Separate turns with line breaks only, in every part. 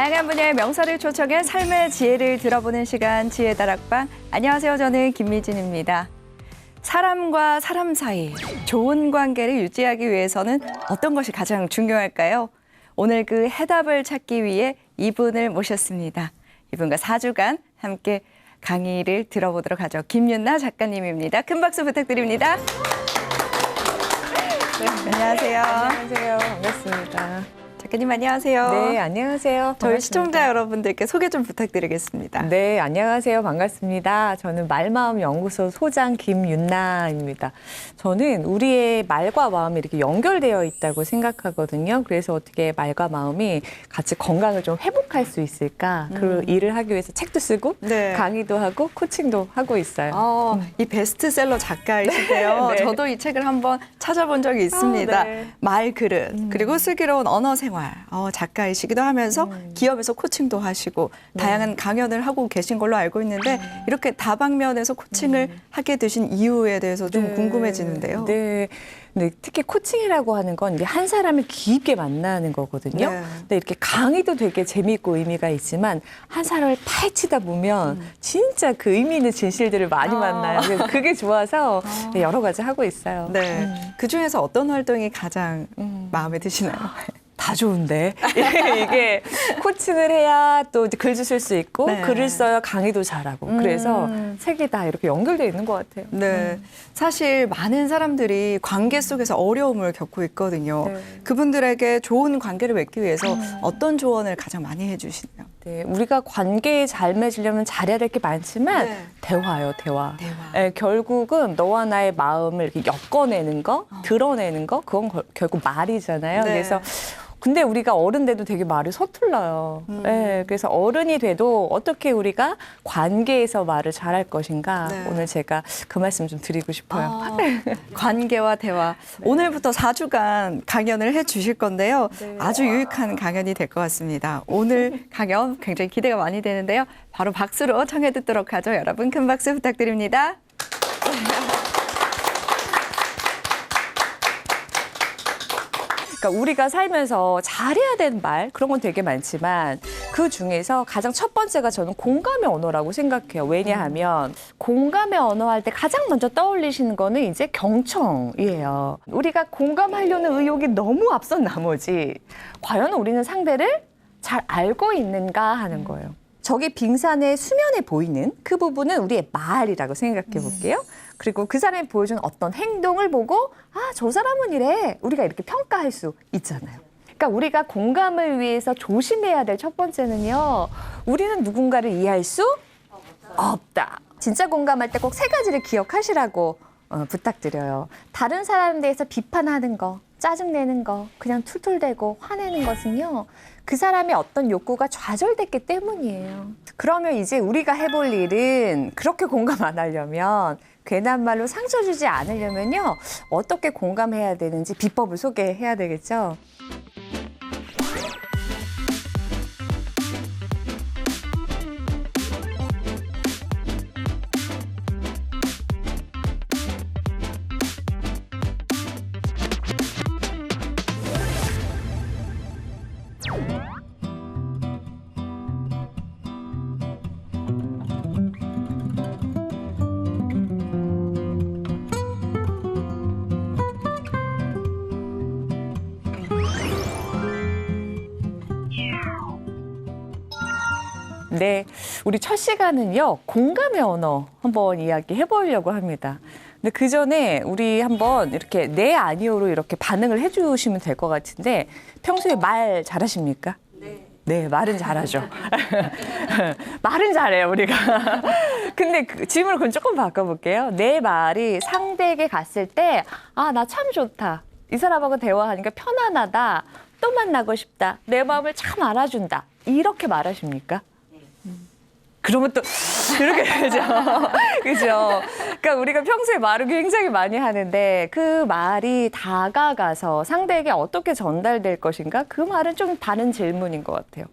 다양한 분야의 명사를 초청해 삶의 지혜를 들어보는 시간 지혜다락방. 안녕하세요. 저는 김미진입니다. 사람과 사람 사이 좋은 관계를 유지하기 위해서는 어떤 것이 가장 중요할까요? 오늘 그 해답을 찾기 위해 이분을 모셨습니다. 이분과 4주간 함께 강의를 들어보도록 하죠. 김윤나 작가님입니다. 큰 박수 부탁드립니다. 네, 안녕하세요.
안녕하세요. 반갑습니다.
작가님 안녕하세요.
네, 안녕하세요.
저희
반갑습니다.
시청자 여러분들께 소개 좀 부탁드리겠습니다.
네, 안녕하세요. 반갑습니다. 저는 말마음 연구소 소장 김윤나입니다. 저는 우리의 말과 마음이 이렇게 연결되어 있다고 생각하거든요. 그래서 어떻게 말과 마음이 같이 건강을 좀 회복할 수 있을까? 그 일을 하기 위해서 책도 쓰고
네.
강의도 하고 코칭도 하고 있어요.
이 베스트셀러 작가이신데요.
네.
저도 이 책을 한번 찾아본 적이 있습니다.
네.
말 그릇, 그리고 슬기로운 언어 생활. 작가이시기도 하면서 기업에서 코칭도 하시고 다양한 강연을 하고 계신 걸로 알고 있는데 이렇게 다방면에서 코칭을 하게 되신 이유에 대해서 좀 궁금해지는데요.
네. 네, 특히 코칭이라고 하는 건 이제 한 사람을 깊게 만나는 거거든요.
네.
근데 이렇게 강의도 되게 재미있고 의미가 있지만 한 사람을 파헤치다 보면 진짜 그 의미 있는 진실들을 많이 만나요. 그래서 그게 좋아서 네, 여러 가지 하고 있어요.
네. 그 중에서 어떤 활동이 가장 마음에 드시나요?
다 좋은데 이게 코칭을 해야 또 이제 글도 쓸 수 있고
네.
글을 써야 강의도 잘하고 그래서 색이 다 이렇게 연결되어 있는 것 같아요.
네. 사실 많은 사람들이 관계 속에서 어려움을 겪고 있거든요.
네.
그분들에게 좋은 관계를 맺기 위해서 어떤 조언을 가장 많이 해주시나요?
네, 우리가 관계 잘 맺으려면 잘해야 될 게 많지만
네.
대화요, 대화.
대화.
네, 결국은 너와 나의 마음을 이렇게 엮어내는 거, 드러내는 거, 그건 결국 말이잖아요.
네.
그래서 근데 우리가 어른 돼도 되게 말이 서툴러요. 네, 그래서 어른이 돼도 어떻게 우리가 관계에서 말을 잘할 것인가.
네.
오늘 제가 그 말씀 좀 드리고 싶어요.
관계와 대화. 오늘부터 4주간 강연을 해 주실 건데요. 아주 유익한 강연이 될 것 같습니다. 오늘 강연 굉장히 기대가 많이 되는데요. 바로 박수로 청해 듣도록 하죠. 여러분 큰 박수 부탁드립니다.
그러니까 우리가 살면서 잘해야 되는 말 그런 건 되게 많지만 그 중에서 가장 첫 번째가 저는 공감의 언어라고 생각해요. 왜냐하면 공감의 언어 할 때 가장 먼저 떠올리시는 거는 이제 경청이에요. 우리가 공감하려는 의욕이 너무 앞선 나머지 과연 우리는 상대를 잘 알고 있는가 하는 거예요. 저기 빙산의 수면에 보이는 그 부분은 우리의 말이라고 생각해 볼게요. 그리고 그 사람이 보여준 어떤 행동을 보고 저 사람은 이래. 우리가 이렇게 평가할 수 있잖아요. 그러니까 우리가 공감을 위해서 조심해야 될 첫 번째는요. 우리는 누군가를 이해할 수 없다. 진짜 공감할 때 꼭 3가지를 기억하시라고 부탁드려요. 다른 사람에 대해서 비판하는 거, 짜증내는 거, 그냥 툴툴대고 화내는 것은요. 그 사람의 어떤 욕구가 좌절됐기 때문이에요. 그러면 이제 우리가 해볼 일은 그렇게 공감 안 하려면 괜한 말로 상처 주지 않으려면요. 어떻게 공감해야 되는지 비법을 소개해야 되겠죠. 네, 우리 첫 시간은요, 공감의 언어 한번 이야기해 보려고 합니다. 근데 그 전에 우리 한번 이렇게 네, 아니요로 이렇게 반응을 해주시면 될 것 같은데 평소에 말 잘하십니까? 네, 말은 잘하죠. 말은 잘해요, 우리가. 근데 질문을 그럼 조금 바꿔볼게요. 내 말이 상대에게 갔을 때, 나 참 좋다. 이 사람하고 대화하니까 편안하다. 또 만나고 싶다. 내 마음을 참 알아준다. 이렇게 말하십니까? 그러면 또 그렇게 되죠. 그죠. 그러니까 우리가 평소에 말을 굉장히 많이 하는데 그 말이 다가가서 상대에게 어떻게 전달될 것인가? 그 말은 좀 다른 질문인 것 같아요.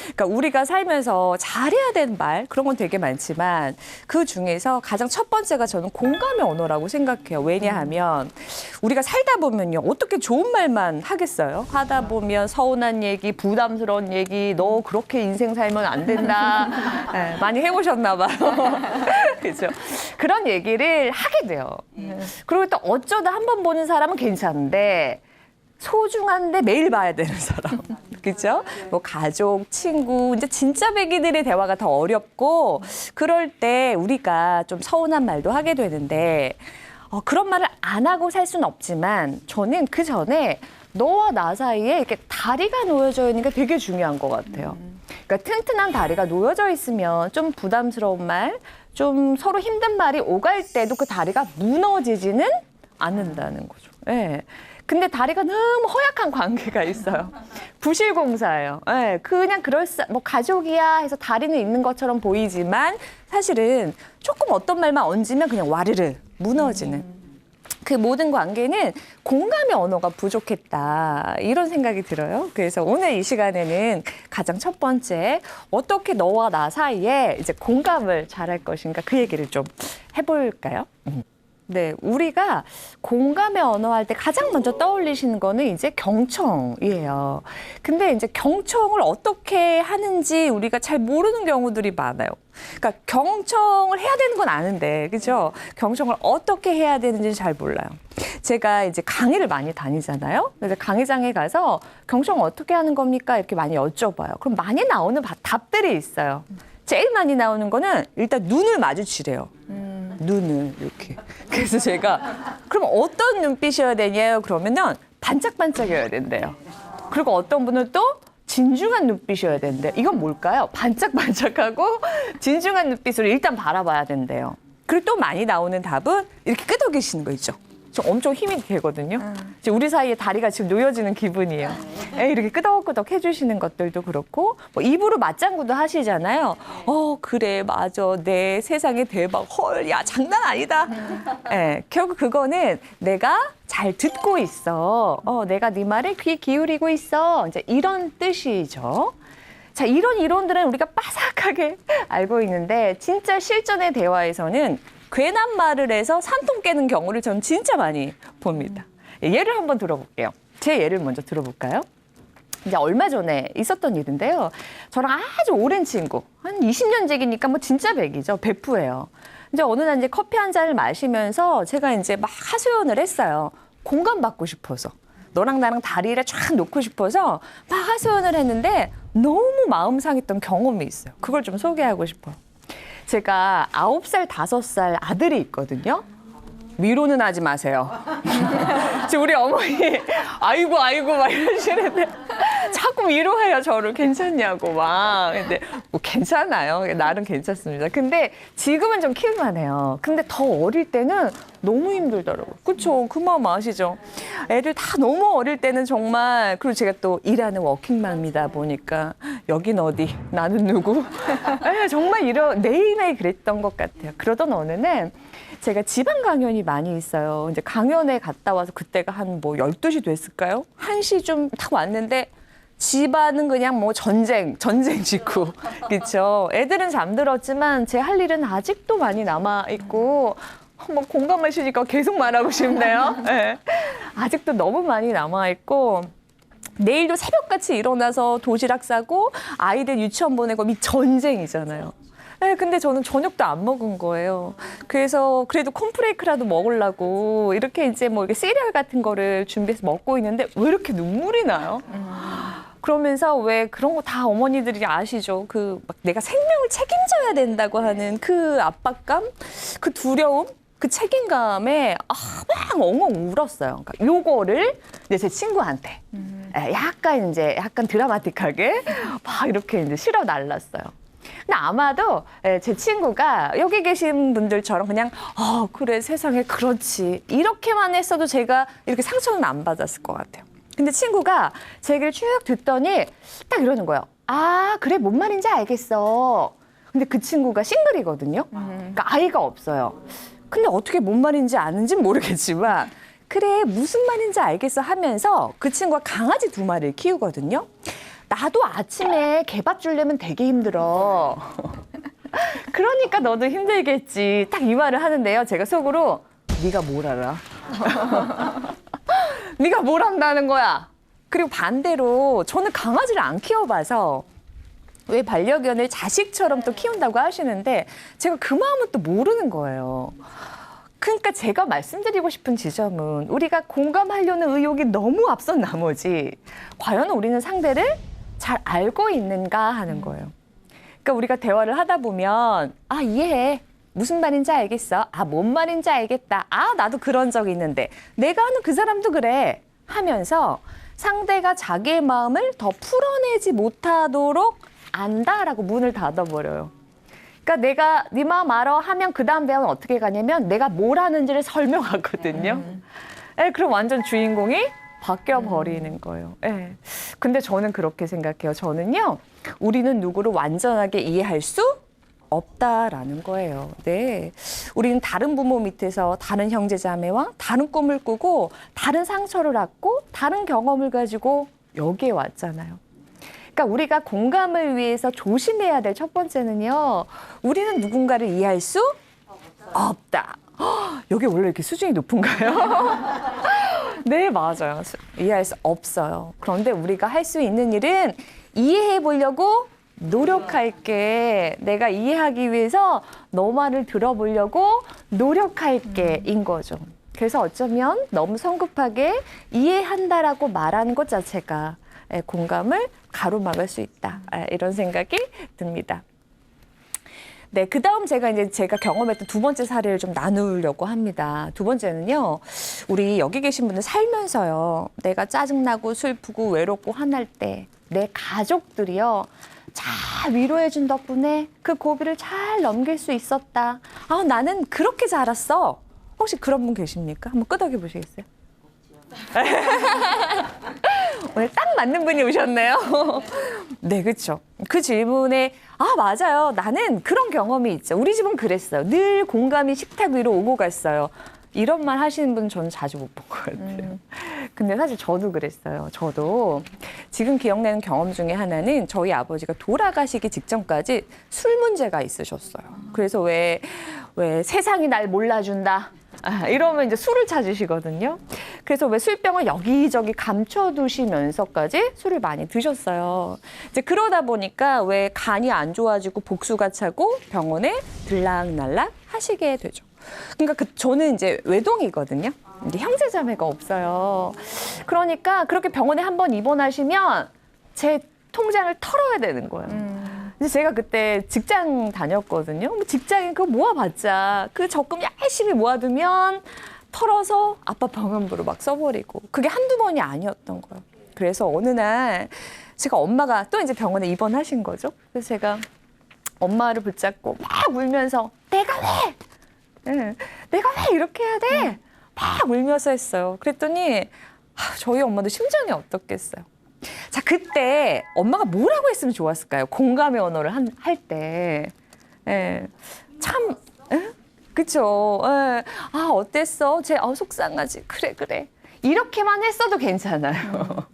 그러니까 우리가 살면서 잘해야 되는 말 그런 건 되게 많지만 그 중에서 가장 첫 번째가 저는 공감의 언어라고 생각해요. 왜냐하면 우리가 살다 보면요. 어떻게 좋은 말만 하겠어요? 하다 보면 서운한 얘기, 부담스러운 얘기, 너 그렇게 인생 살면 안 된다. 네, 많이 해보셨나 봐요. 그렇죠. 그런 얘기를 하게 돼요. 그리고 또 어쩌다 한 번 보는 사람은 괜찮은데 소중한데 매일 봐야 되는 사람. 그렇죠? 뭐 가족, 친구, 이제 진짜 배기들의 대화가 더 어렵고 그럴 때 우리가 좀 서운한 말도 하게 되는데 그런 말을 안 하고 살 수는 없지만 저는 그 전에 너와 나 사이에 이렇게 다리가 놓여져 있는 게 되게 중요한 것 같아요. 그러니까 튼튼한 다리가 놓여져 있으면 좀 부담스러운 말, 좀 서로 힘든 말이 오갈 때도 그 다리가 무너지지는 않는다는 거죠. 예. 근데 다리가 너무 허약한 관계가 있어요. 부실공사예요. 예, 그냥 뭐 가족이야 해서 다리는 있는 것처럼 보이지만 사실은 조금 어떤 말만 얹으면 그냥 와르르 무너지는. 그 모든 관계는 공감의 언어가 부족했다. 이런 생각이 들어요. 그래서 오늘 이 시간에는 가장 첫 번째 어떻게 너와 나 사이에 이제 공감을 잘할 것인가 그 얘기를 좀 해볼까요? 네, 우리가 공감의 언어 할 때 가장 먼저 떠올리시는 거는 이제 경청이에요. 근데 이제 경청을 어떻게 하는지 우리가 잘 모르는 경우들이 많아요. 그러니까 경청을 해야 되는 건 아는데, 그죠? 경청을 어떻게 해야 되는지 잘 몰라요. 제가 이제 강의를 많이 다니잖아요. 그래서 강의장에 가서 경청 어떻게 하는 겁니까? 이렇게 많이 여쭤봐요. 그럼 많이 나오는 답들이 있어요. 제일 많이 나오는 거는 일단 눈을 마주치래요. 눈을 이렇게. 그래서 제가 그럼 어떤 눈빛이어야 되냐요? 그러면은 반짝반짝여야 된대요. 그리고 어떤 분은 또 진중한 눈빛이어야 된대요. 이건 뭘까요? 반짝반짝하고 진중한 눈빛으로 일단 바라봐야 된대요. 그리고 또 많이 나오는 답은 이렇게 끄덕이시는 거 있죠. 저 엄청 힘이 되거든요. 지금 우리 사이에 다리가 지금 놓여지는 기분이에요. 이렇게 끄덕끄덕 해주시는 것들도 그렇고 뭐 입으로 맞장구도 하시잖아요. 그래 맞아 내 세상에 대박 헐 야 장난 아니다. 결국 그거는 내가 잘 듣고 있어. 내가 네 말에 귀 기울이고 있어. 이제 이런 뜻이죠. 자, 이런 이론들은 우리가 빠삭하게 알고 있는데 진짜 실전의 대화에서는 괜한 말을 해서 산통 깨는 경우를 저는 진짜 많이 봅니다. 예를 한번 들어볼게요. 제 예를 먼저 들어볼까요? 이제 얼마 전에 있었던 일인데요. 저랑 아주 오랜 친구, 한 20년 지기니까 뭐 진짜 백이죠. 베프예요. 이제 어느 날 이제 커피 한 잔을 마시면서 제가 이제 막 하소연을 했어요. 공감받고 싶어서. 너랑 나랑 다리를 쫙 놓고 싶어서 막 하소연을 했는데 너무 마음 상했던 경험이 있어요. 그걸 좀 소개하고 싶어요. 제가 9살, 5살 아들이 있거든요. 위로는 하지 마세요. 지금 우리 어머니 아이고 막 이러시는데 자꾸 위로해요. 저를 괜찮냐고 막. 근데 뭐 괜찮아요. 나름 괜찮습니다. 근데 지금은 좀 키울만해요. 근데 더 어릴 때는 너무 힘들더라고요. 그쵸? 그 마음 아시죠? 애들 다 너무 어릴 때는 정말 그리고 제가 또 일하는 워킹맘이다 보니까 여긴 어디? 나는 누구? 정말 매일매일 그랬던 것 같아요. 그러던 어느 날 제가 지방 강연이 많이 있어요. 이제 강연에 갔다 와서 그때가 한 뭐 12시 됐을까요? 1시 좀 딱 왔는데 집안은 그냥 뭐 전쟁 직후. 그렇죠. 애들은 잠들었지만 제 할 일은 아직도 많이 남아있고 뭐 공감하시니까 계속 말하고 싶네요. 네. 아직도 너무 많이 남아있고 내일도 새벽같이 일어나서 도시락 싸고 아이들 유치원 보내고 전쟁이잖아요. 네, 근데 저는 저녁도 안 먹은 거예요. 그래서 그래도 콘프레이크라도 먹으려고 이렇게 이제 뭐 이렇게 시리얼 같은 거를 준비해서 먹고 있는데 왜 이렇게 눈물이 나요? 그러면서 왜 그런 거 다 어머니들이 아시죠? 그 막 내가 생명을 책임져야 된다고 하는 그 압박감, 그 두려움, 그 책임감에 막 엉엉 울었어요. 그러니까 요거를 이제 제 친구한테 약간 드라마틱하게 막 이렇게 이제 실어 날랐어요. 근데 아마도 제 친구가 여기 계신 분들처럼 그냥 그래 세상에 그렇지 이렇게만 했어도 제가 이렇게 상처는 안 받았을 것 같아요. 근데 친구가 제 얘기를 쭉 듣더니 딱 이러는 거예요. 아 그래 뭔 말인지 알겠어. 근데 그 친구가 싱글이거든요. 그러니까 아이가 없어요. 근데 어떻게 뭔 말인지 아는지는 모르겠지만 그래 무슨 말인지 알겠어 하면서 그 친구가 강아지 2마리를 키우거든요. 나도 아침에 개밥 주려면 되게 힘들어. 그러니까 너도 힘들겠지. 딱 이 말을 하는데요. 제가 속으로 네가 뭘 알아? 네가 뭘 안다는 거야? 그리고 반대로 저는 강아지를 안 키워봐서 왜 반려견을 자식처럼 또 키운다고 하시는데 제가 그 마음은 또 모르는 거예요. 그러니까 제가 말씀드리고 싶은 지점은 우리가 공감하려는 의욕이 너무 앞선 나머지 과연 우리는 상대를 잘 알고 있는가 하는 거예요. 그러니까 우리가 대화를 하다 보면 아 이해해. 무슨 말인지 알겠어. 아 뭔 말인지 알겠다. 아 나도 그런 적 있는데 내가 아는 그 사람도 그래 하면서 상대가 자기의 마음을 더 풀어내지 못하도록 안다라고 문을 닫아버려요. 그러니까 내가 네 마음 알아 하면 그 다음 대화는 어떻게 가냐면 내가 뭘 하는지를 설명하거든요. 그럼 완전 주인공이 바뀌어버리는 거예요. 근데 저는 그렇게 생각해요. 저는요. 우리는 누구를 완전하게 이해할 수 없다라는 거예요. 네. 우리는 다른 부모 밑에서 다른 형제 자매와 다른 꿈을 꾸고 다른 상처를 안고 다른 경험을 가지고 여기에 왔잖아요. 그러니까 우리가 공감을 위해서 조심해야 될 첫 번째는요. 우리는 누군가를 이해할 수 없다. 여기 원래 이렇게 수준이 높은가요? 네, 맞아요. 이해할 수 없어요. 그런데 우리가 할 수 있는 일은 이해해 보려고 노력할게. 내가 이해하기 위해서 너 말을 들어보려고 노력할게인 거죠. 그래서 어쩌면 너무 성급하게 이해한다라고 말하는 것 자체가 공감을 가로막을 수 있다. 이런 생각이 듭니다. 네, 그 다음 제가 경험했던 2번째 사례를 좀 나누려고 합니다. 2번째는요, 우리 여기 계신 분들 살면서요, 내가 짜증나고 슬프고 외롭고 화날 때 내 가족들이요, 잘 위로해준 덕분에 그 고비를 잘 넘길 수 있었다. 아, 나는 그렇게 자랐어. 혹시 그런 분 계십니까? 한번 끄덕여 보시겠어요? 오늘 딱 맞는 분이 오셨네요. 네, 그렇죠. 그 질문에 아 맞아요. 나는 그런 경험이 있죠. 우리 집은 그랬어요. 늘 공감이 식탁 위로 오고 갔어요. 이런 말 하시는 분 저는 자주 못 본 것 같아요. 근데 사실 저도 그랬어요. 저도 지금 기억나는 경험 중에 하나는 저희 아버지가 돌아가시기 직전까지 술 문제가 있으셨어요. 그래서 왜 세상이 날 몰라준다. 이러면 이제 술을 찾으시거든요. 그래서 왜 술병을 여기저기 감춰두시면서까지 술을 많이 드셨어요. 이제 그러다 보니까 왜 간이 안 좋아지고 복수가 차고 병원에 들락날락 하시게 되죠. 그러니까 저는 이제 외동이거든요. 이제 형제자매가 없어요. 그러니까 그렇게 병원에 한번 입원하시면 제 통장을 털어야 되는 거예요. 근데 제가 그때 직장 다녔거든요. 직장인 그거 모아봤자 그 적금 열심히 모아두면 털어서 아빠 병원비로 막 써버리고 그게 한두 번이 아니었던 거예요. 그래서 어느 날 제가 엄마가 또 이제 병원에 입원하신 거죠. 그래서 제가 엄마를 붙잡고 막 울면서 내가 왜 이렇게 해야 돼? 막 울면서 했어요. 그랬더니 저희 엄마도 심정이 어떻겠어요. 자, 그때 엄마가 뭐라고 했으면 좋았을까요? 공감의 언어를 할 때. 참, 그쵸. 아, 어땠어? 속상하지. 그래. 이렇게만 했어도 괜찮아요.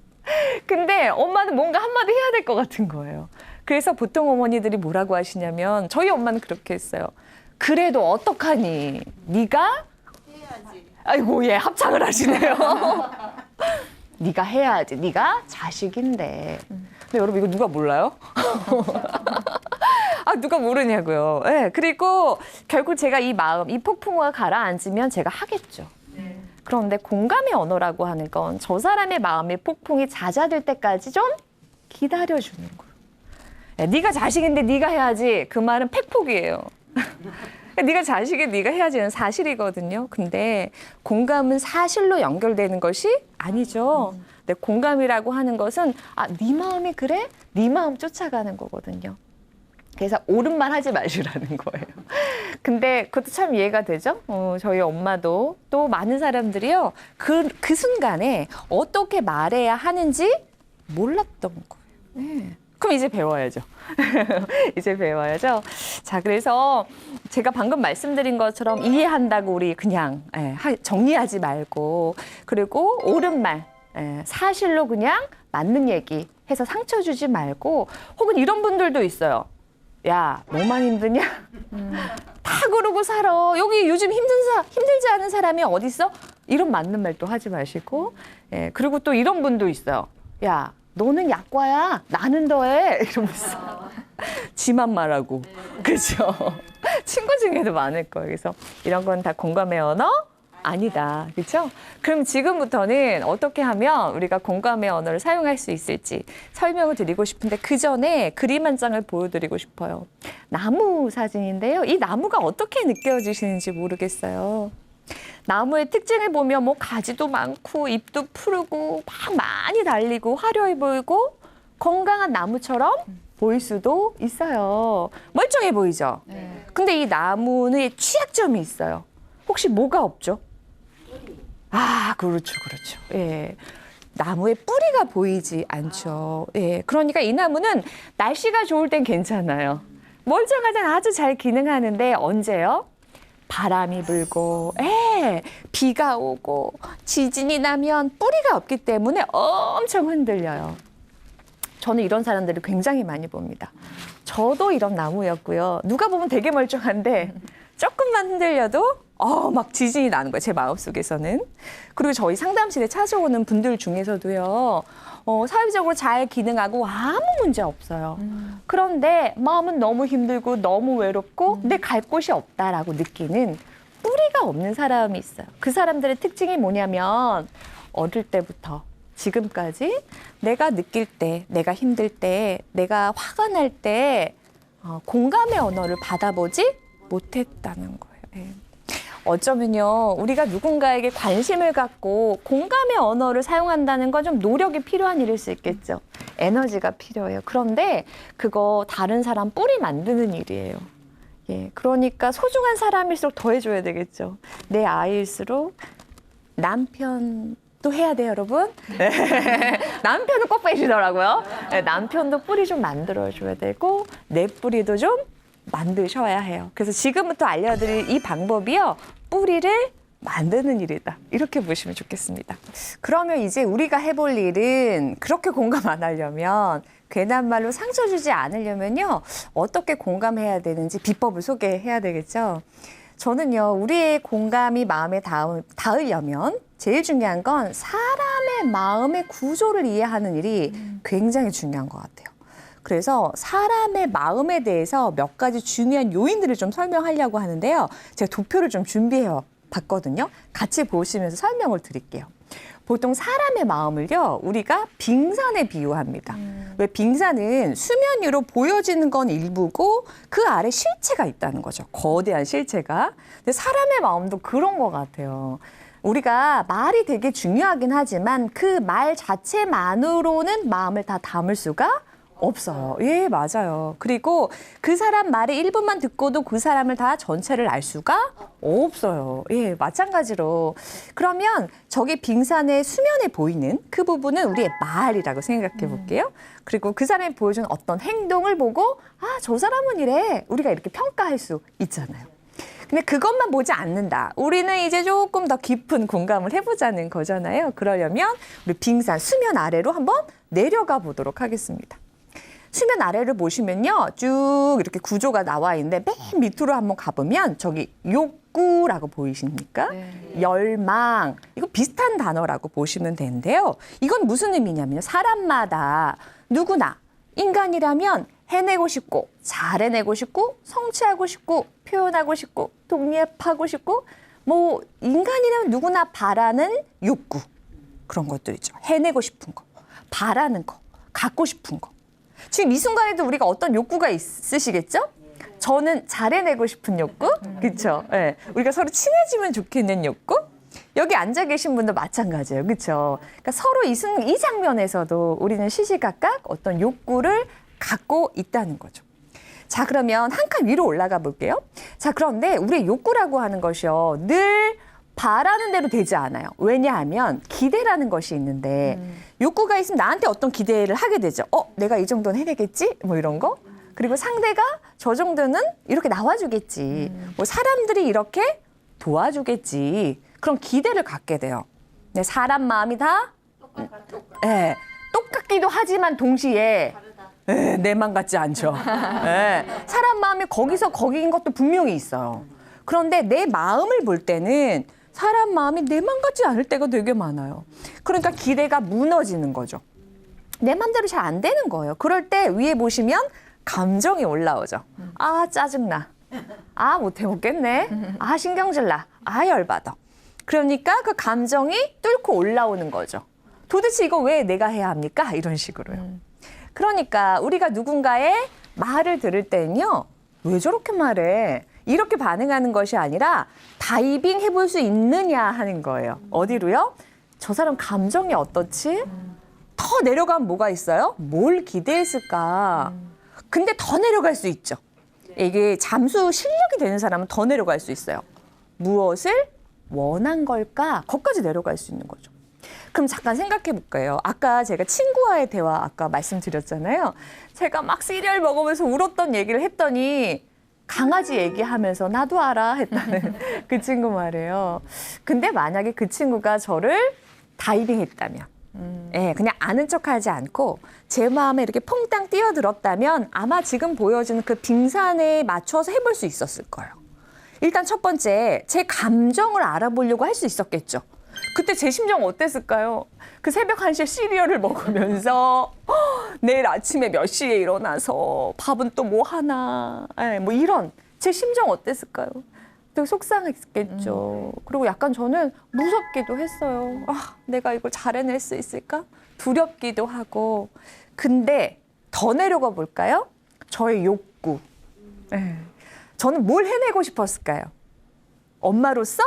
근데 엄마는 뭔가 한마디 해야 될 것 같은 거예요. 그래서 보통 어머니들이 뭐라고 하시냐면 저희 엄마는 그렇게 했어요. 그래도 어떡하니? 네가? 해야지. 아이고, 예, 합창을 하시네요. 네가 해야지. 네가 자식인데. 근데 여러분 이거 누가 몰라요? 아, 누가 모르냐고요. 네, 그리고 결국 제가 이 마음, 이 폭풍우가 가라앉으면 제가 하겠죠. 그런데 공감의 언어라고 하는 건 저 사람의 마음의 폭풍이 잦아들 때까지 좀 기다려주는 거예요. 야, 네가 자식인데 네가 해야지. 그 말은 팩폭이에요. 네가 자식이 네가 해야지는 사실이거든요. 근데 공감은 사실로 연결되는 것이 아니죠. 근데 공감이라고 하는 것은 네 마음이 그래? 네 마음 쫓아가는 거거든요. 그래서 옳은 말 하지 마시라는 거예요. 근데 그것도 참 이해가 되죠? 저희 엄마도 또 많은 사람들이요. 그 순간에 어떻게 말해야 하는지 몰랐던 거예요. 네. 그럼 이제 배워야죠. 이제 배워야죠. 자, 그래서 제가 방금 말씀드린 것처럼 이해한다고 우리 그냥 정리하지 말고, 그리고 옳은 말, 사실로 그냥 맞는 얘기 해서 상처 주지 말고, 혹은 이런 분들도 있어요. 야, 너만 힘드냐? 다 그러고 살아. 여기 요즘 힘들지 않은 사람이 어딨어? 이런 맞는 말도 하지 마시고, 그리고 또 이런 분도 있어요. 야, 너는 약과야. 나는 더해. 이러면서. 지만 말하고. 그죠? 친구 중에도 많을 거예요. 그래서 이런 건 다 공감의 언어? 아니다. 그렇죠? 그럼 지금부터는 어떻게 하면 우리가 공감의 언어를 사용할 수 있을지 설명을 드리고 싶은데 그 전에 그림 한 장을 보여드리고 싶어요. 나무 사진인데요. 이 나무가 어떻게 느껴지시는지 모르겠어요. 나무의 특징을 보면 뭐 가지도 많고 잎도 푸르고 막 많이 달리고 화려해 보이고 건강한 나무처럼 보일 수도 있어요. 멀쩡해 보이죠? 네. 근데 이 나무는 취약점이 있어요. 혹시 뭐가 없죠? 아, 그렇죠. 예. 나무의 뿌리가 보이지 않죠. 예. 그러니까 이 나무는 날씨가 좋을 땐 괜찮아요. 멀쩡할 땐 아주 잘 기능하는데 언제요? 바람이 불고, 비가 오고, 지진이 나면 뿌리가 없기 때문에 엄청 흔들려요. 저는 이런 사람들을 굉장히 많이 봅니다. 저도 이런 나무였고요. 누가 보면 되게 멀쩡한데 조금만 흔들려도 막 지진이 나는 거예요. 제 마음속에서는. 그리고 저희 상담실에 찾아오는 분들 중에서도요. 사회적으로 잘 기능하고 아무 문제 없어요. 그런데 마음은 너무 힘들고 너무 외롭고 내 갈 곳이 없다라고 느끼는 뿌리가 없는 사람이 있어요. 그 사람들의 특징이 뭐냐면 어릴 때부터 지금까지 내가 느낄 때, 내가 힘들 때, 내가 화가 날 때 공감의 언어를 받아보지 못했다는 거예요. 예. 어쩌면요, 우리가 누군가에게 관심을 갖고 공감의 언어를 사용한다는 건 좀 노력이 필요한 일일 수 있겠죠. 에너지가 필요해요. 그런데 그거 다른 사람 뿌리 만드는 일이에요. 예, 그러니까 소중한 사람일수록 더 해줘야 되겠죠. 내 아이일수록 남편도 해야 돼요, 여러분. 네. 남편은 꼭 빼주더라고요. 네, 남편도 뿌리 좀 만들어줘야 되고 내 뿌리도 좀 만드셔야 해요. 그래서 지금부터 알려드릴 이 방법이요. 뿌리를 만드는 일이다. 이렇게 보시면 좋겠습니다. 그러면 이제 우리가 해볼 일은 그렇게 공감 안 하려면 괜한 말로 상처 주지 않으려면요. 어떻게 공감해야 되는지 비법을 소개해야 되겠죠. 저는요. 우리의 공감이 마음에 닿으려면 제일 중요한 건 사람의 마음의 구조를 이해하는 일이 굉장히 중요한 것 같아요. 그래서 사람의 마음에 대해서 몇 가지 중요한 요인들을 좀 설명하려고 하는데요. 제가 도표를 좀 준비해 봤거든요. 같이 보시면서 설명을 드릴게요. 보통 사람의 마음을요, 우리가 빙산에 비유합니다. 왜 빙산은 수면 위로 보여지는 건 일부고 그 아래 실체가 있다는 거죠. 거대한 실체가. 근데 사람의 마음도 그런 것 같아요. 우리가 말이 되게 중요하긴 하지만 그 말 자체만으로는 마음을 다 담을 수가 없어요. 예, 맞아요. 그리고 그 사람 말의 일부만 듣고도 그 사람을 다 전체를 알 수가 없어요. 예, 마찬가지로. 그러면 저기 빙산의 수면에 보이는 그 부분은 우리의 말이라고 생각해 볼게요. 그리고 그 사람이 보여주는 어떤 행동을 보고 저 사람은 이래. 우리가 이렇게 평가할 수 있잖아요. 근데 그것만 보지 않는다. 우리는 이제 조금 더 깊은 공감을 해보자는 거잖아요. 그러려면 우리 빙산 수면 아래로 한번 내려가 보도록 하겠습니다. 수면 아래를 보시면요. 쭉 이렇게 구조가 나와 있는데 맨 밑으로 한번 가보면 저기 욕구라고 보이십니까? 네. 열망. 이거 비슷한 단어라고 보시면 되는데요. 이건 무슨 의미냐면요. 사람마다 누구나 인간이라면 해내고 싶고 잘해내고 싶고 성취하고 싶고 표현하고 싶고 독립하고 싶고 뭐 인간이라면 누구나 바라는 욕구. 그런 것들 있죠. 해내고 싶은 거, 바라는 거, 갖고 싶은 거. 지금 이 순간에도 우리가 어떤 욕구가 있으시겠죠? 저는 잘해내고 싶은 욕구, 그렇죠? 네. 우리가 서로 친해지면 좋겠는 욕구. 여기 앉아 계신 분도 마찬가지예요, 그렇죠? 그러니까 서로 이 장면에서도 우리는 시시각각 어떤 욕구를 갖고 있다는 거죠. 자, 그러면 한 칸 위로 올라가 볼게요. 자, 그런데 우리의 욕구라고 하는 것이요, 늘 바라는 대로 되지 않아요. 왜냐하면 기대라는 것이 있는데 욕구가 있으면 나한테 어떤 기대를 하게 되죠. 내가 이 정도는 해내겠지? 뭐 이런 거. 그리고 상대가 저 정도는 이렇게 나와주겠지. 뭐 사람들이 이렇게 도와주겠지. 그런 기대를 갖게 돼요. 근데 사람 마음이 다 네, 똑같기도 하지만 동시에 내 맘 같지 않죠. 네, 사람 마음이 거기서 거기인 것도 분명히 있어요. 그런데 내 마음을 볼 때는 사람 마음이 내 맘 같지 않을 때가 되게 많아요. 그러니까 기대가 무너지는 거죠. 내 맘대로 잘 안 되는 거예요. 그럴 때 위에 보시면 감정이 올라오죠. 아, 짜증나. 아, 못 해먹겠네. 아, 신경질나. 아, 열받아. 그러니까 그 감정이 뚫고 올라오는 거죠. 도대체 이거 왜 내가 해야 합니까? 이런 식으로요. 그러니까 우리가 누군가의 말을 들을 때는요. 왜 저렇게 말해? 이렇게 반응하는 것이 아니라 다이빙 해볼 수 있느냐 하는 거예요. 어디로요? 저 사람 감정이 어떻지? 더 내려가면 뭐가 있어요? 뭘 기대했을까? 근데 더 내려갈 수 있죠. 이게 잠수 실력이 되는 사람은 더 내려갈 수 있어요. 무엇을 원한 걸까? 거기까지 내려갈 수 있는 거죠. 그럼 잠깐 생각해 볼까요? 아까 제가 친구와의 대화 아까 말씀드렸잖아요. 제가 막 시리얼 먹으면서 울었던 얘기를 했더니 강아지 얘기하면서 나도 알아 했다는 그 친구 말이에요. 근데 만약에 그 친구가 저를 다이빙 했다면 예, 그냥 아는 척하지 않고 제 마음에 이렇게 퐁당 뛰어들었다면 아마 지금 보여주는 그 빙산에 맞춰서 해볼 수 있었을 거예요. 일단 첫 번째, 제 감정을 알아보려고 할 수 있었겠죠. 그때 제 심정 어땠을까요? 그 새벽 1시에 시리얼을 먹으면서 내일 아침에 몇 시에 일어나서 밥은 또 뭐 하나, 뭐 이런 제 심정 어땠을까요? 되게 속상했겠죠. 그리고 약간 저는 무섭기도 했어요. 아, 내가 이걸 잘 해낼 수 있을까? 두렵기도 하고. 근데 더 내려가 볼까요? 저의 욕구. 저는 뭘 해내고 싶었을까요? 엄마로서?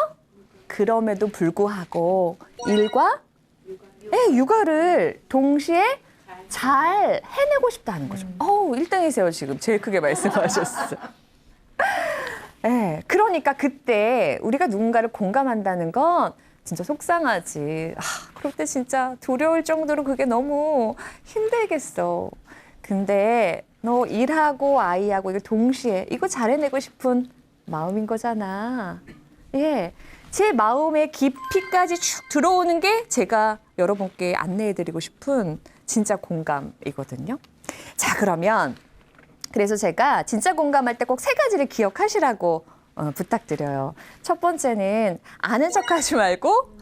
그럼에도 불구하고 일과 육아를 동시에 잘 해내고 싶다는 거죠. 1등이세요 지금. 제일 크게 말씀하셨어요. 네, 그러니까 그때 우리가 누군가를 공감한다는 건 진짜 속상하지. 그럴 때 진짜 두려울 정도로 그게 너무 힘들겠어. 근데 너 일하고 아이하고 이거 동시에 이거 잘해내고 싶은 마음인 거잖아. 예, 제 마음의 깊이까지 쭉 들어오는 게 제가 여러분께 안내해드리고 싶은 진짜 공감이거든요. 자, 그러면 그래서 제가 진짜 공감할 때 꼭 3가지를 기억하시라고 부탁드려요. 첫 번째는 아는 척하지 말고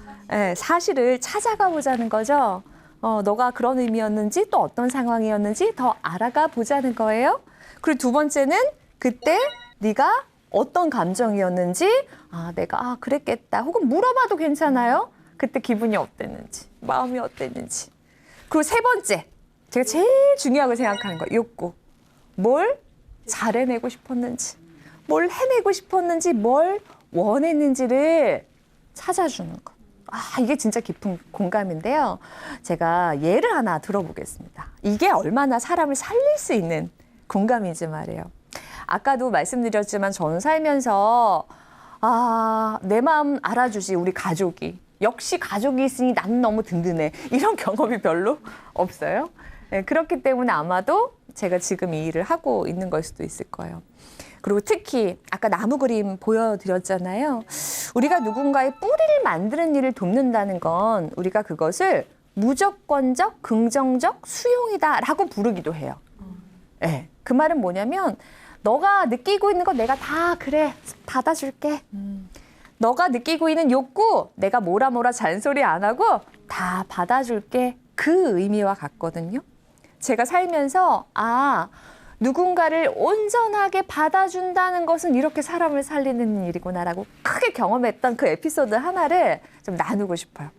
사실을 찾아가 보자는 거죠. 너가 그런 의미였는지 또 어떤 상황이었는지 더 알아가 보자는 거예요. 그리고 두 번째는 그때 네가 어떤 감정이었는지 내가 그랬겠다 혹은 물어봐도 괜찮아요. 그때 기분이 어땠는지 마음이 어땠는지. 그리고 세 번째 제가 제일 중요하게 생각하는 거 욕구. 뭘 잘해내고 싶었는지, 뭘 해내고 싶었는지, 뭘 원했는지를 찾아주는 것. 이게 진짜 깊은 공감인데요. 제가 예를 하나 들어보겠습니다. 이게 얼마나 사람을 살릴 수 있는 공감인지 말이에요. 아까도 말씀드렸지만 저는 살면서 내 마음 알아주지 우리 가족이. 역시 가족이 있으니 나는 너무 든든해. 이런 경험이 별로 없어요. 네, 그렇기 때문에 아마도 제가 지금 이 일을 하고 있는 걸 수도 있을 거예요. 그리고 특히 아까 나무 그림 보여드렸잖아요. 우리가 누군가의 뿌리를 만드는 일을 돕는다는 건 우리가 그것을 무조건적, 긍정적 수용이다라고 부르기도 해요. 네, 그 말은 뭐냐면 너가 느끼고 있는 거 내가 다 그래 받아줄게. 너가 느끼고 있는 욕구 내가 뭐라 잔소리 안 하고 다 받아줄게. 그 의미와 같거든요. 제가 살면서 누군가를 온전하게 받아준다는 것은 이렇게 사람을 살리는 일이구나라고 크게 경험했던 그 에피소드 하나를 좀 나누고 싶어요.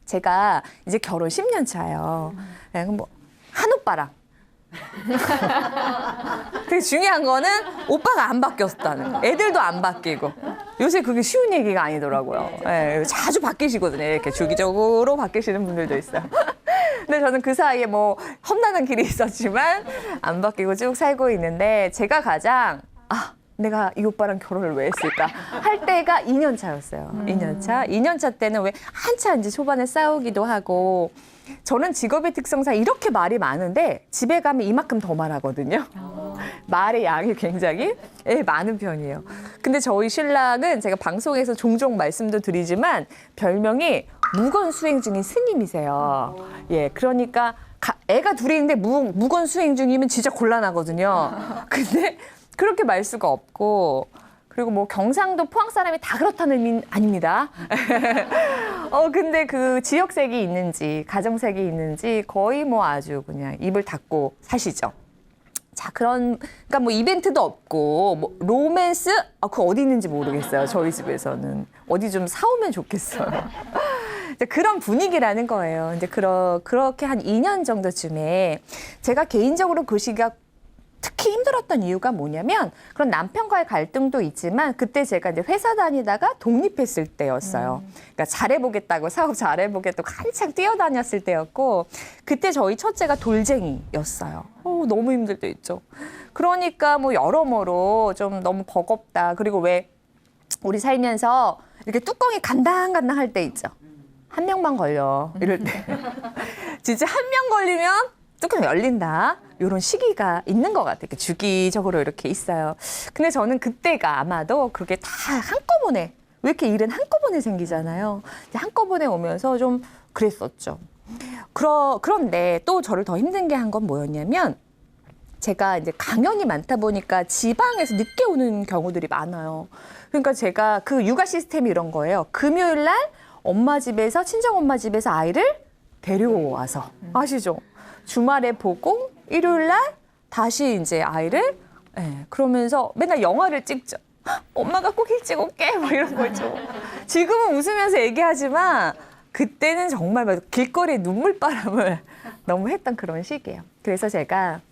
제가 이제 결혼 10년 차예요. 한 오빠랑 되게 중요한 거는 오빠가 안 바뀌었다는 거. 애들도 안 바뀌고. 요새 그게 쉬운 얘기가 아니더라고요. 네, 자주 바뀌시거든요. 이렇게 주기적으로 바뀌시는 분들도 있어요. 근데 저는 그 사이에 험난한 길이 있었지만 안 바뀌고 쭉 살고 있는데 제가 가장 내가 이 오빠랑 결혼을 왜 했을까 할 때가 2년 차였어요. 2년 차. 2년 차 때는 왜 한참 이제 초반에 싸우기도 하고 저는 직업의 특성상 이렇게 말이 많은데 집에 가면 이만큼 더 말하거든요. 말의 양이 굉장히 많은 편이에요. 근데 저희 신랑은 제가 방송에서 종종 말씀도 드리지만 별명이 무건수행 중인 스님이세요. 예, 그러니까 애가 둘이 있는데 무건수행 중이면 진짜 곤란하거든요. 근데 그렇게 말 수가 없고 그리고 뭐 경상도 포항 사람이 다 그렇다는 의미는 아닙니다. 근데 그 지역색이 있는지 가정색이 있는지 거의 뭐 아주 그냥 입을 닫고 사시죠. 자, 그러니까 뭐 이벤트도 없고 뭐 로맨스 그거 어디 있는지 모르겠어요. 저희 집에서는 어디 좀 사오면 좋겠어요. 그런 분위기라는 거예요. 이제 그렇게 한 2년 정도쯤에 제가 개인적으로 그 시기가 특히 힘들었던 이유가 뭐냐면 그런 남편과의 갈등도 있지만 그때 제가 이제 회사 다니다가 독립했을 때였어요. 그러니까 잘해보겠다고 사업 잘해보겠다고 한창 뛰어다녔을 때였고 그때 저희 첫째가 돌쟁이였어요. 너무 힘들 때 있죠. 그러니까 뭐 여러모로 좀 너무 버겁다. 그리고 왜 우리 살면서 이렇게 뚜껑이 간당간당 할 때 있죠. 한 명만 걸려 이럴 때 진짜 한 명 걸리면 뚜껑 열린다. 이런 시기가 있는 것 같아요. 주기적으로 이렇게 있어요. 근데 저는 그때가 아마도 그게 다 한꺼번에 왜 이렇게 일은 한꺼번에 생기잖아요. 한꺼번에 오면서 좀 그랬었죠. 그런데 또 저를 더 힘든 게 한 건 뭐였냐면 제가 이제 강연이 많다 보니까 지방에서 늦게 오는 경우들이 많아요. 그러니까 제가 그 육아 시스템이 이런 거예요. 금요일 날 엄마 집에서 친정엄마 집에서 아이를 데려와서 아시죠? 주말에 보고 일요일 날 다시 이제 아이를 그러면서 맨날 영화를 찍죠. 엄마가 꼭 일찍 올게 뭐 이런 거죠. 지금은 웃으면서 얘기하지만 그때는 정말 막 길거리에 눈물바람을 너무 했던 그런 시기예요. 그래서 제가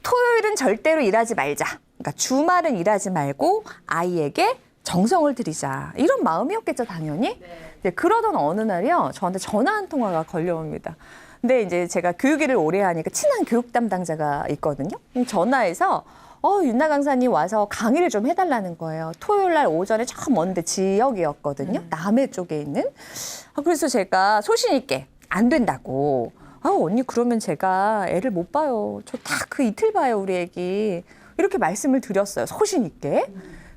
토요일은 절대로 일하지 말자. 그러니까 주말은 일하지 말고 아이에게 정성을 들이자. 이런 마음이었겠죠, 당연히. 네, 그러던 어느 날이요. 저한테 전화 한 통화가 걸려옵니다. 근데 이제 제가 교육 일을 오래 하니까 친한 교육 담당자가 있거든요. 전화해서 윤나 강사님 와서 강의를 좀 해달라는 거예요. 토요일 날 오전에 저 먼데 지역이었거든요. 남해 쪽에 있는. 그래서 제가 소신 있게 안 된다고. 언니 그러면 제가 애를 못 봐요. 저 딱 그 이틀 봐요, 우리 애기. 이렇게 말씀을 드렸어요. 소신 있게.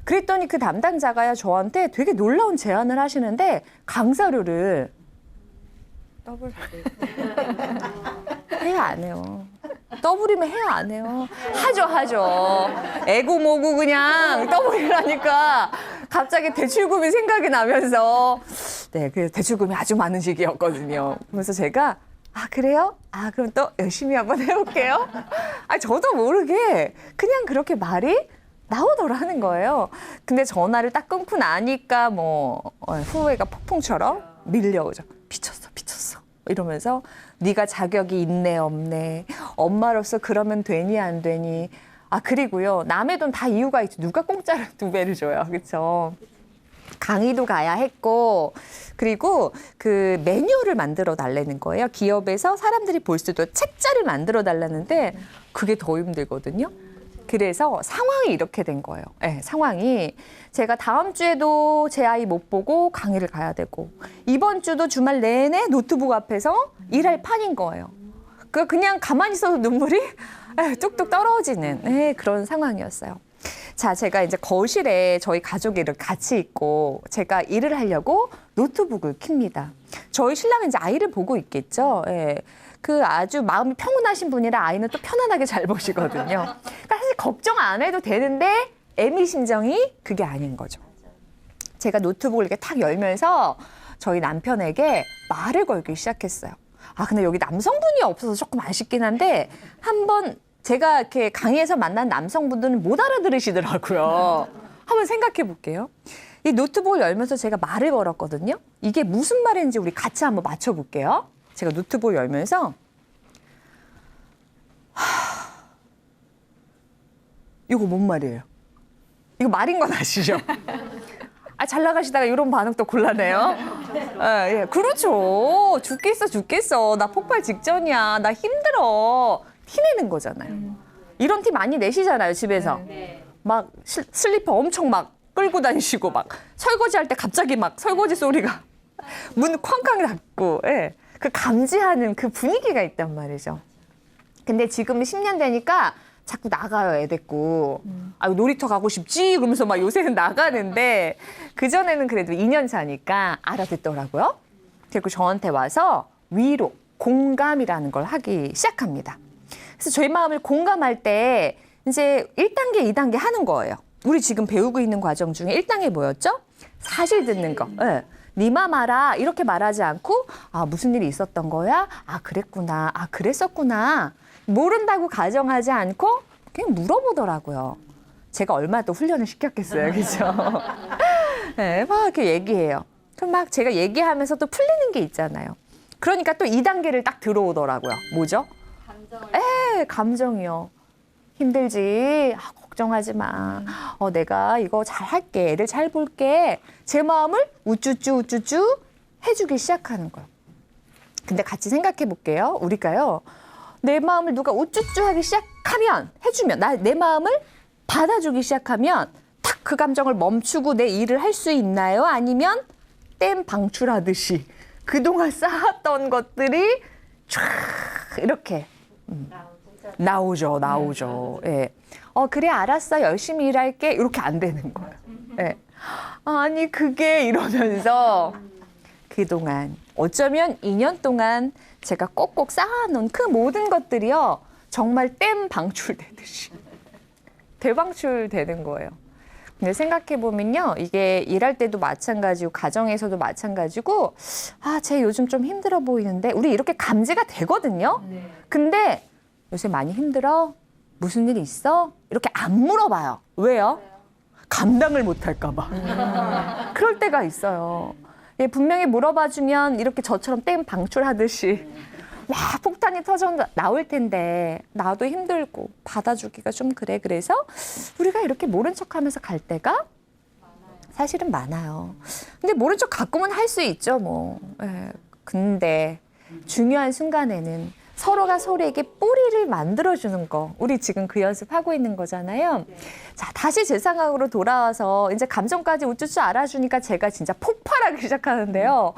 그랬더니 그 담당자가요 저한테 되게 놀라운 제안을 하시는데 강사료를 더블 해야 안 해요. 더블이면 해야 안 해요. 하죠. 애고 뭐고 그냥 더블이라니까 갑자기 대출금이 생각이 나면서 그 대출금이 아주 많은 시기였거든요. 그래서 제가 그래요? 그럼 또 열심히 한번 해볼게요. 저도 모르게 그냥 그렇게 말이 나오더라는 거예요. 근데 전화를 딱 끊고 나니까 뭐 후회가 폭풍처럼 밀려오죠. 미쳤어. 이러면서 네가 자격이 있네 없네. 엄마로서 그러면 되니 안 되니. 그리고요. 남의 돈 다 이유가 있죠. 누가 공짜로 2배를 줘요. 그렇죠? 강의도 가야 했고 그리고 그 매뉴얼을 만들어 달라는 거예요. 기업에서 사람들이 볼 수 있도록 책자를 만들어 달라는데 그게 더 힘들거든요. 그래서 상황이 이렇게 된 거예요. 상황이 제가 다음 주에도 제 아이 못 보고 강의를 가야 되고 이번 주도 주말 내내 노트북 앞에서 일할 판인 거예요. 그냥 가만히 있어도 눈물이 뚝뚝 떨어지는 그런 상황이었어요. 자, 제가 이제 거실에 저희 가족이 이렇게 같이 있고 제가 일을 하려고 노트북을 켭니다. 저희 신랑은 이제 아이를 보고 있겠죠. 그 아주 마음이 평온하신 분이라 아이는 또 편안하게 잘 보시거든요. 그러니까 사실 걱정 안 해도 되는데 애미심정이 그게 아닌 거죠. 제가 노트북을 이렇게 탁 열면서 저희 남편에게 말을 걸기 시작했어요. 근데 여기 남성분이 없어서 조금 아쉽긴 한데 한번 제가 이렇게 강의에서 만난 남성분들은 못 알아들으시더라고요. 한번 생각해 볼게요. 이 노트북을 열면서 제가 말을 걸었거든요. 이게 무슨 말인지 우리 같이 한번 맞춰볼게요. 제가 노트북을 열면서 이거 뭔 말이에요? 이거 말인 건 아시죠? 잘 나가시다가 이런 반응 또 곤란해요. 그렇죠. 죽겠어. 나 폭발 직전이야. 나 힘들어. 티내는 거잖아요. 이런 티 많이 내시잖아요, 집에서. 막 슬리퍼 엄청 막 끌고 다니시고 막 설거지할 때 갑자기 막 설거지 소리가 문 쾅쾅 닫고 예. 그 감지하는 그 분위기가 있단 말이죠. 근데 지금 10년 되니까 자꾸 나가요, 애 데리고. 아, 놀이터 가고 싶지? 그러면서 막 요새는 나가는데 그전에는 그래도 2년 차니까 알아듣더라고요. 그리고 저한테 와서 위로, 공감이라는 걸 하기 시작합니다. 그래서 저희 마음을 공감할 때 이제 1단계, 2단계 하는 거예요. 우리 지금 배우고 있는 과정 중에 1단계 뭐였죠? 사실 듣는 거. 네. 네 맘 알아 이렇게 말하지 않고 아 무슨 일이 있었던 거야? 아 그랬구나. 아 그랬었구나. 모른다고 가정하지 않고 그냥 물어보더라고요. 제가 얼마나 또 훈련을 시켰겠어요. 그죠? 네, 막 이렇게 얘기해요. 그럼 막 제가 얘기하면서 또 풀리는 게 있잖아요. 그러니까 또 2단계를 딱 들어오더라고요. 뭐죠? 감정이요. 힘들지? 아, 걱정하지 마. 내가 이거 잘 할게. 애들 잘 볼게. 제 마음을 우쭈쭈 해주기 시작하는 거예요. 근데 같이 생각해 볼게요. 우리가요. 내 마음을 누가 우쭈쭈 하기 시작하면, 해주면, 내 마음을 받아주기 시작하면 탁 그 감정을 멈추고 내 일을 할 수 있나요? 아니면 댐 방출하듯이 그동안 쌓았던 것들이 쫙 이렇게 나오죠. 예. 그래 알았어 열심히 일할게 이렇게 안 되는 거예요. 예. 아니 그게 이러면서 그동안 어쩌면 2년 동안 제가 꼭꼭 쌓아놓은 그 모든 것들이요 정말 댐 방출되듯이 대방출되는 거예요. 근데 생각해보면요 이게 일할 때도 마찬가지고 가정에서도 마찬가지고 쟤 요즘 좀 힘들어 보이는데 우리 이렇게 감지가 되거든요. 근데 요새 많이 힘들어? 무슨 일 있어? 이렇게 안 물어봐요. 왜요? 감당을 못할까 봐. 그럴 때가 있어요. 예, 분명히 물어봐주면 이렇게 저처럼 댐 방출하듯이 막 폭탄이 터져 나올 텐데 나도 힘들고 받아주기가 좀 그래. 그래서 우리가 이렇게 모른 척하면서 갈 때가 사실은 많아요. 근데 모른 척 가끔은 할 수 있죠 뭐. 예, 근데 중요한 순간에는 서로가 서로에게 뿌리를 만들어주는 거. 우리 지금 그 연습하고 있는 거잖아요. 자, 다시 제 상황으로 돌아와서 이제 감정까지 우쭈쭈 알아주니까 제가 진짜 폭발하기 시작하는데요.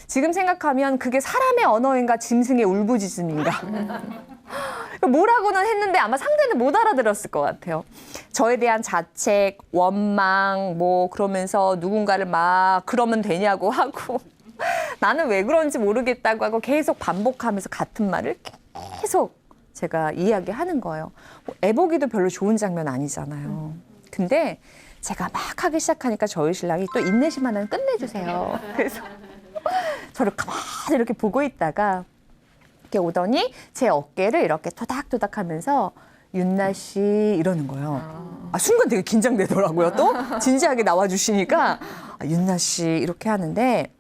지금 생각하면 그게 사람의 언어인가 짐승의 울부짖음인가. 뭐라고는 했는데 아마 상대는 못 알아들었을 것 같아요. 저에 대한 자책, 원망, 뭐 그러면서 누군가를 막 그러면 되냐고 하고 나는 왜 그런지 모르겠다고 하고 계속 반복하면서 같은 말을 계속 제가 이야기하는 거예요. 애보기도 별로 좋은 장면 아니잖아요. 근데 제가 막 하기 시작하니까 저희 신랑이 또 인내심 하나는 끝내주세요. 그래서 저를 가만히 이렇게 보고 있다가 이렇게 오더니 제 어깨를 이렇게 토닥토닥 하면서 윤나 씨 이러는 거예요. 순간 되게 긴장되더라고요. 또 진지하게 나와주시니까 윤나 씨 이렇게 하는데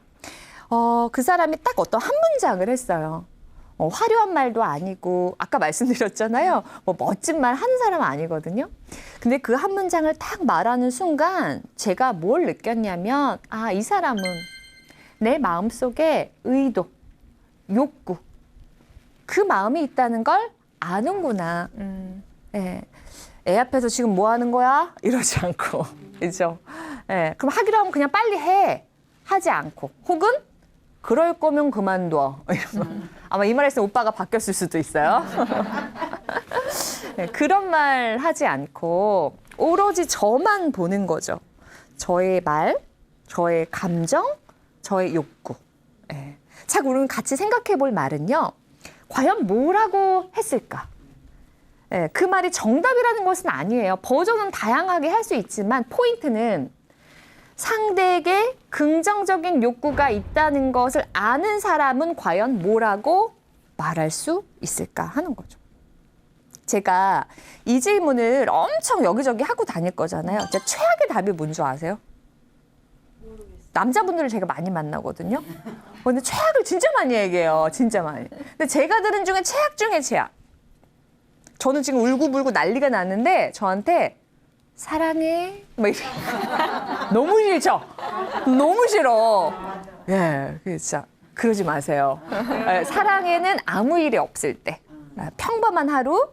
그 사람이 딱 어떤 한 문장을 했어요. 화려한 말도 아니고 아까 말씀드렸잖아요. 뭐 멋진 말 하는 사람은 아니거든요. 근데 그 한 문장을 딱 말하는 순간 제가 뭘 느꼈냐면 이 사람은 내 마음속에 의도, 욕구 그 마음이 있다는 걸 아는구나. 예. 애 앞에서 지금 뭐 하는 거야? 이러지 않고 그죠? 예. 그럼 하기로 하면 그냥 빨리 해. 하지 않고 혹은 그럴 거면 그만둬. 아마 이 말했으면 오빠가 바뀌었을 수도 있어요. 네, 그런 말 하지 않고 오로지 저만 보는 거죠. 저의 말, 저의 감정, 저의 욕구. 네. 자, 우리는 같이 생각해 볼 말은요. 과연 뭐라고 했을까? 네, 그 말이 정답이라는 것은 아니에요. 버전은 다양하게 할 수 있지만 포인트는 상대에게 긍정적인 욕구가 있다는 것을 아는 사람은 과연 뭐라고 말할 수 있을까 하는 거죠. 제가 이 질문을 엄청 여기저기 하고 다닐 거잖아요. 진짜 최악의 답이 뭔지 아세요? 남자분들을 제가 많이 만나거든요. 근데 최악을 진짜 많이 얘기해요. 진짜 많이. 근데 제가 들은 중에 최악 중에 최악. 저는 지금 울고불고 난리가 났는데 저한테 사랑해. 막 이렇게. 너무 싫죠? 너무 싫어. 예, 진짜 그러지 마세요. 사랑해는 아무 일이 없을 때. 평범한 하루,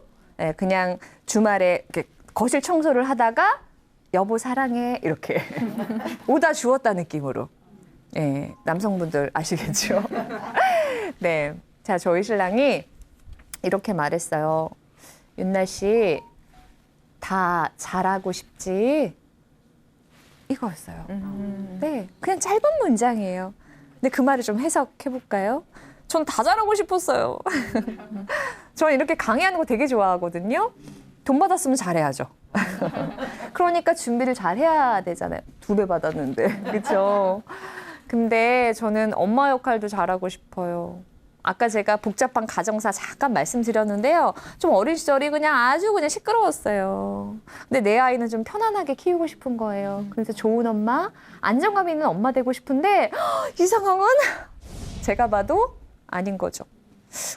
그냥 주말에 이렇게 거실 청소를 하다가 여보 사랑해 이렇게 오다 주었다 느낌으로. 예, 남성분들 아시겠죠? 네, 자 저희 신랑이 이렇게 말했어요. 윤나 씨, 다 잘하고 싶지? 이거였어요. 네, 그냥 짧은 문장이에요. 근데 그 말을 좀 해석해 볼까요? 전 다 잘하고 싶었어요. 저는 이렇게 강의하는 거 되게 좋아하거든요. 돈 받았으면 잘해야죠. 그러니까 준비를 잘 해야 되잖아요. 2배 받았는데, 그렇죠? 근데 저는 엄마 역할도 잘하고 싶어요. 아까 제가 복잡한 가정사 잠깐 말씀드렸는데요. 좀 어린 시절이 그냥 아주 그냥 시끄러웠어요. 근데 내 아이는 좀 편안하게 키우고 싶은 거예요. 그래서 좋은 엄마, 안정감 있는 엄마 되고 싶은데 이 상황은 제가 봐도 아닌 거죠.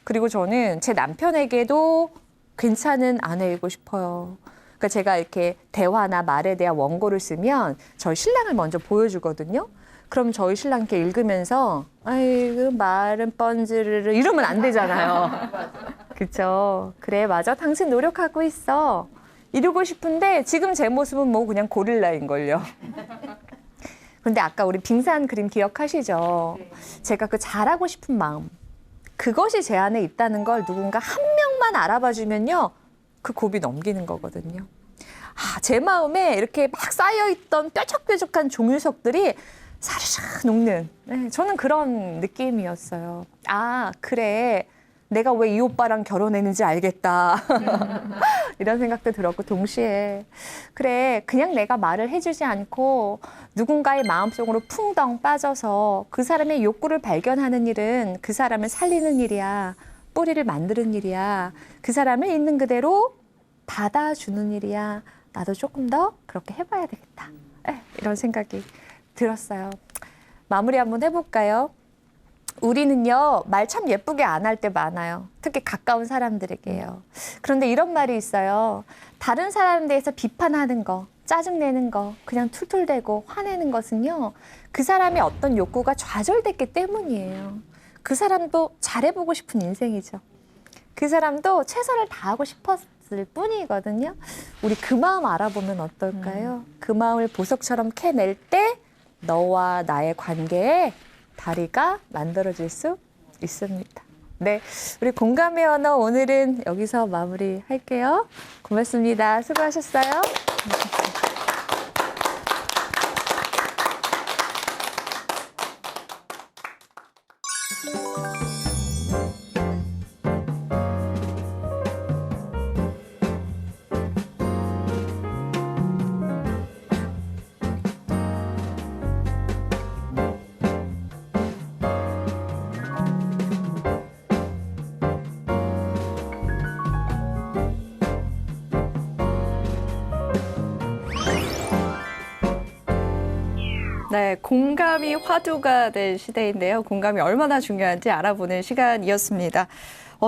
그리고 저는 제 남편에게도 괜찮은 아내이고 싶어요. 그러니까 제가 이렇게 대화나 말에 대한 원고를 쓰면 저희 신랑을 먼저 보여주거든요. 그럼 저희 신랑 이렇게 읽으면서 아이고 말은 뻔지르르 이러면 안 되잖아요. 그렇죠? 그래 맞아 당신 노력하고 있어. 이러고 싶은데 지금 제 모습은 뭐 그냥 고릴라인걸요. 그런데 아까 우리 빙산 그림 기억하시죠? 제가 그 잘하고 싶은 마음 그것이 제 안에 있다는 걸 누군가 한 명만 알아봐 주면요. 그 고비 넘기는 거거든요. 아, 제 마음에 이렇게 막 쌓여있던 뾰족뾰족한 종유석들이 사르르 녹는 네, 저는 그런 느낌이었어요. 아 그래 내가 왜 이 오빠랑 결혼했는지 알겠다. 이런 생각도 들었고 동시에 그래 그냥 내가 말을 해주지 않고 누군가의 마음속으로 풍덩 빠져서 그 사람의 욕구를 발견하는 일은 그 사람을 살리는 일이야. 뿌리를 만드는 일이야. 그 사람을 있는 그대로 받아주는 일이야. 나도 조금 더 그렇게 해봐야 되겠다. 이런 생각이 들었어요. 마무리 한번 해볼까요? 우리는요, 말 참 예쁘게 안 할 때 많아요. 특히 가까운 사람들에게요. 그런데 이런 말이 있어요. 다른 사람에 대해서 비판하는 거, 짜증내는 거, 그냥 툴툴대고 화내는 것은요, 그 사람의 어떤 욕구가 좌절됐기 때문이에요. 그 사람도 잘해보고 싶은 인생이죠. 그 사람도 최선을 다하고 싶었을 뿐이거든요. 우리 그 마음 알아보면 어떨까요? 그 마음을 보석처럼 캐낼 때 너와 나의 관계에 다리가 만들어질 수 있습니다. 네, 우리 공감의 언어 오늘은 여기서 마무리할게요. 고맙습니다. 수고하셨어요.
네, 공감이 화두가 될 시대인데요. 공감이 얼마나 중요한지 알아보는 시간이었습니다.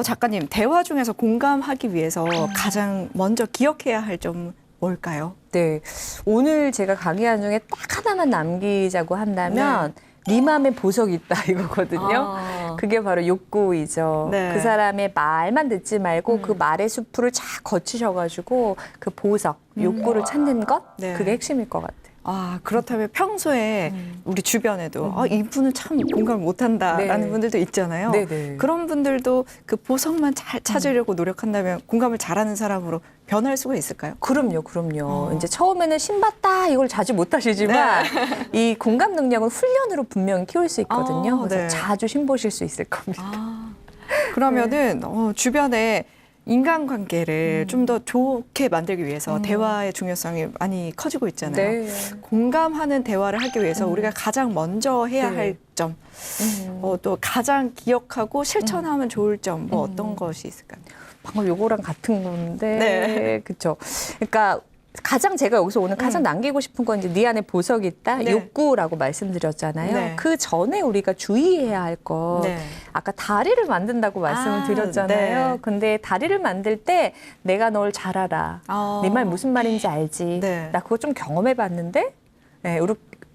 작가님, 대화 중에서 공감하기 위해서 가장 먼저 기억해야 할 점 뭘까요?
네, 오늘 제가 강의한 중에 딱 하나만 남기자고 한다면 네 맘에 보석이 있다 이거거든요. 그게 바로 욕구이죠.
네.
그 사람의 말만 듣지 말고 그 말의 숲을 쫙 거치셔가지고 그 보석, 욕구를 찾는 것,
네.
그게 핵심일 것 같아요.
아, 그렇다면 평소에 우리 주변에도 이분은 참 공감을 못한다라는
네.
분들도 있잖아요.
네네.
그런 분들도 그 보석만 잘 찾으려고 노력한다면 공감을 잘하는 사람으로 변할 수가 있을까요?
그럼요. 이제 처음에는 신봤다 이걸 자주 못 하시지만 이 공감 능력은 훈련으로 분명히 키울 수 있거든요.
아,
그래서
네.
자주 신보실 수 있을 겁니다.
그러면은 주변에 인간관계를 좀 더 좋게 만들기 위해서 대화의 중요성이 많이 커지고 있잖아요.
네.
공감하는 대화를 하기 위해서 우리가 가장 먼저 해야
네.
할 점, 또 가장 기억하고 실천하면 좋을 점, 뭐 어떤 것이 있을까요?
방금 요거랑 같은 건데,
네.
그렇죠. 그러니까 가장 제가 여기서 오늘 가장 남기고 싶은 건 이제 네 안에 보석이 있다,
네.
욕구라고 말씀드렸잖아요.
네.
그 전에 우리가 주의해야 할 것.
네.
아까 다리를 만든다고 말씀을
아,
드렸잖아요.
네.
근데 다리를 만들 때 내가 널 잘 알아. 네 말 무슨 말인지 알지.
네.
나 그거 좀 경험해봤는데, 네,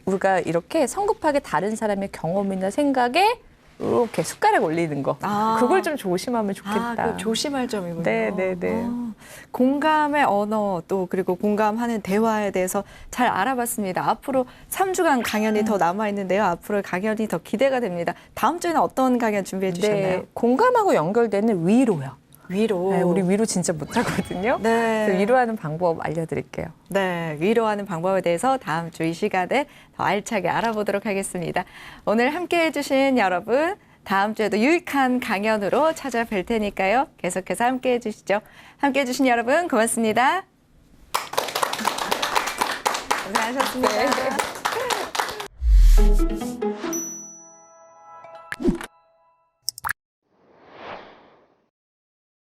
우리가 이렇게 성급하게 다른 사람의 경험이나 생각에 이렇게 숟가락 올리는 거.
아.
그걸 좀 조심하면 좋겠다.
그 조심할 점이군요.
네.
공감의 언어 또 그리고 공감하는 대화에 대해서 잘 알아봤습니다. 앞으로 3주간 강연이 더 남아있는데요. 앞으로 강연이 더 기대가 됩니다. 다음 주에는 어떤 강연 준비해 주셨나요?
네, 공감하고 연결되는 위로요.
위로.
네, 우리 위로 진짜 못하거든요.
네.
그래서 위로하는 방법 알려드릴게요.
네, 위로하는 방법에 대해서 다음 주 이 시간에 더 알차게 알아보도록 하겠습니다. 오늘 함께해 주신 여러분, 다음 주에도 유익한 강연으로 찾아뵐 테니까요. 계속해서 함께해 주시죠. 함께해 주신 여러분 고맙습니다. 고생하셨습니다.